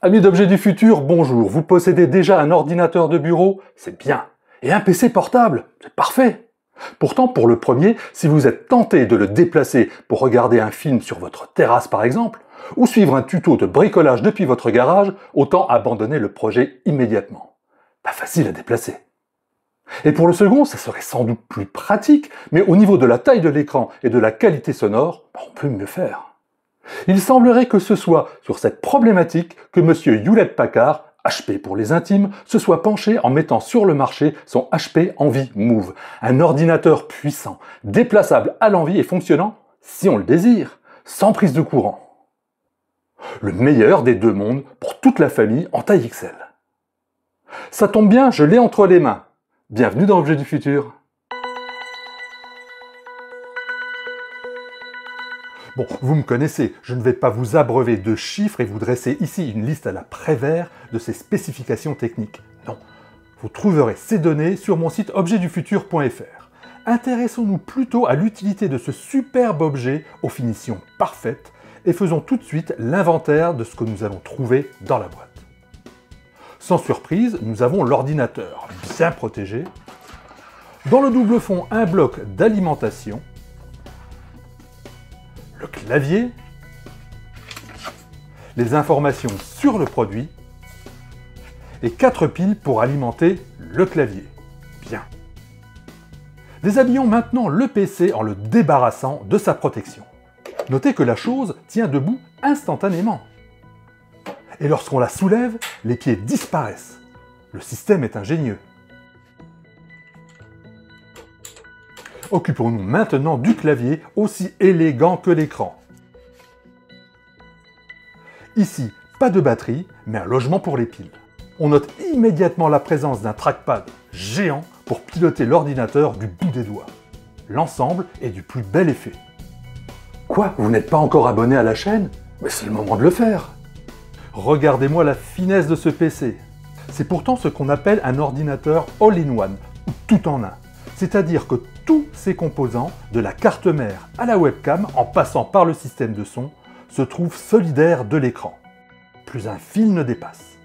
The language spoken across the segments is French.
Amis d'Objets du Futur, bonjour. Vous possédez déjà un ordinateur de bureau? C'est bien. Et un PC portable? C'est parfait. Pourtant, pour le premier, si vous êtes tenté de le déplacer pour regarder un film sur votre terrasse par exemple, ou suivre un tuto de bricolage depuis votre garage, autant abandonner le projet immédiatement. Pas facile à déplacer. Et pour le second, ça serait sans doute plus pratique, mais au niveau de la taille de l'écran et de la qualité sonore, on peut mieux faire. Il semblerait que ce soit sur cette problématique que M. Hewlett-Packard, HP pour les intimes, se soit penché en mettant sur le marché son HP EnvyMove, un ordinateur puissant, déplaçable à l'envie et fonctionnant, si on le désire, sans prise de courant. Le meilleur des deux mondes pour toute la famille en taille XL. Ça tombe bien, je l'ai entre les mains. Bienvenue dans Objets du Futur. Bon, vous me connaissez, je ne vais pas vous abreuver de chiffres et vous dresser ici une liste à la Prévert de ces spécifications techniques. Non, vous trouverez ces données sur mon site objetdufutur.fr. Intéressons-nous plutôt à l'utilité de ce superbe objet aux finitions parfaites et faisons tout de suite l'inventaire de ce que nous allons trouver dans la boîte. Sans surprise, nous avons l'ordinateur bien protégé. Dans le double fond, un bloc d'alimentation, le clavier, les informations sur le produit et 4 piles pour alimenter le clavier. Bien. Déshabillons maintenant le PC en le débarrassant de sa protection. Notez que la chose tient debout instantanément. Et lorsqu'on la soulève, les pieds disparaissent. Le système est ingénieux. Occupons-nous maintenant du clavier, aussi élégant que l'écran. Ici, pas de batterie, mais un logement pour les piles. On note immédiatement la présence d'un trackpad géant pour piloter l'ordinateur du bout des doigts. L'ensemble est du plus bel effet. Quoi? Vous n'êtes pas encore abonné à la chaîne? Mais c'est le moment de le faire. Regardez-moi la finesse de ce PC. C'est pourtant ce qu'on appelle un ordinateur all-in-one, ou tout en un. C'est-à-dire que tous ces composants, de la carte mère à la webcam, en passant par le système de son, se trouvent solidaires de l'écran. Plus un fil ne dépasse.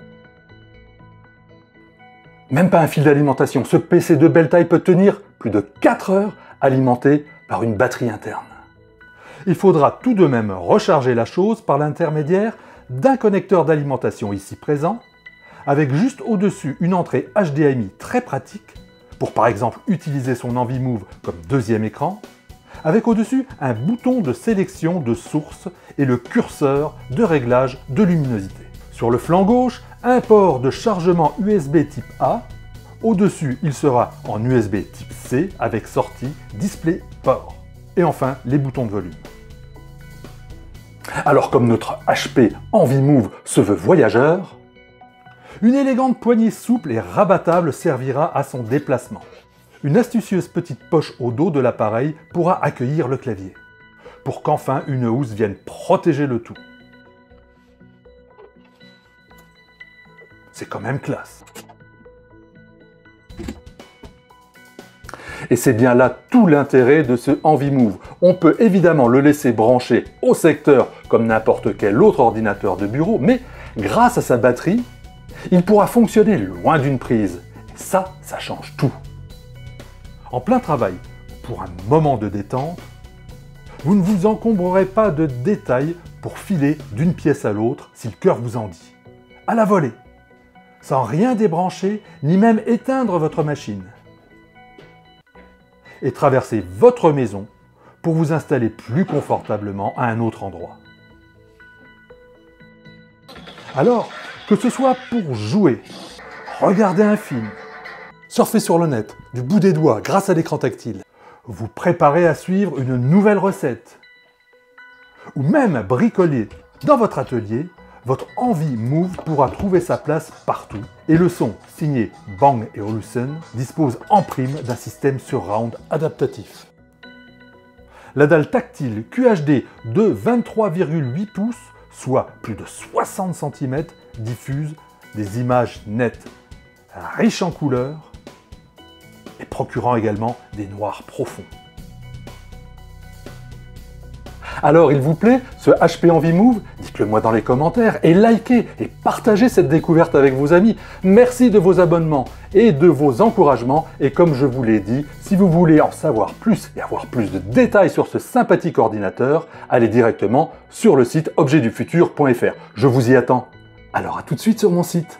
Même pas un fil d'alimentation, ce PC de belle taille peut tenir plus de 4 heures alimenté par une batterie interne. Il faudra tout de même recharger la chose par l'intermédiaire d'un connecteur d'alimentation ici présent, avec juste au-dessus une entrée HDMI très pratique, pour par exemple utiliser son EnvyMove comme deuxième écran, avec au-dessus un bouton de sélection de source et le curseur de réglage de luminosité. Sur le flanc gauche, un port de chargement USB type A, au-dessus il sera en USB type C avec sortie DisplayPort. Et enfin les boutons de volume. Alors comme notre HP EnvyMove se veut voyageur, une élégante poignée souple et rabattable servira à son déplacement. Une astucieuse petite poche au dos de l'appareil pourra accueillir le clavier, pour qu'enfin une housse vienne protéger le tout. C'est quand même classe. Et c'est bien là tout l'intérêt de ce EnvyMove. On peut évidemment le laisser brancher au secteur comme n'importe quel autre ordinateur de bureau, mais grâce à sa batterie, il pourra fonctionner loin d'une prise. Et ça change tout. En plein travail, pour un moment de détente, vous ne vous encombrerez pas de détails pour filer d'une pièce à l'autre si le cœur vous en dit. À la volée, sans rien débrancher, ni même éteindre votre machine. Et traverser votre maison pour vous installer plus confortablement à un autre endroit. Alors, que ce soit pour jouer, regarder un film, surfer sur le net, du bout des doigts grâce à l'écran tactile, vous préparer à suivre une nouvelle recette, ou même bricoler dans votre atelier, votre EnvyMove pourra trouver sa place partout. Et le son, signé Bang & Olufsen, dispose en prime d'un système surround adaptatif. La dalle tactile QHD de 23,8 pouces, soit plus de 60 cm, diffuse des images nettes, riches en couleurs et procurant également des noirs profonds. Alors, il vous plaît, ce HP EnvyMove? Dites-le Dites-le moi dans les commentaires et likez et partagez cette découverte avec vos amis. Merci de vos abonnements et de vos encouragements. Et comme je vous l'ai dit, si vous voulez en savoir plus et avoir plus de détails sur ce sympathique ordinateur, allez directement sur le site objetdufutur.fr. Je vous y attends. Alors à tout de suite sur mon site.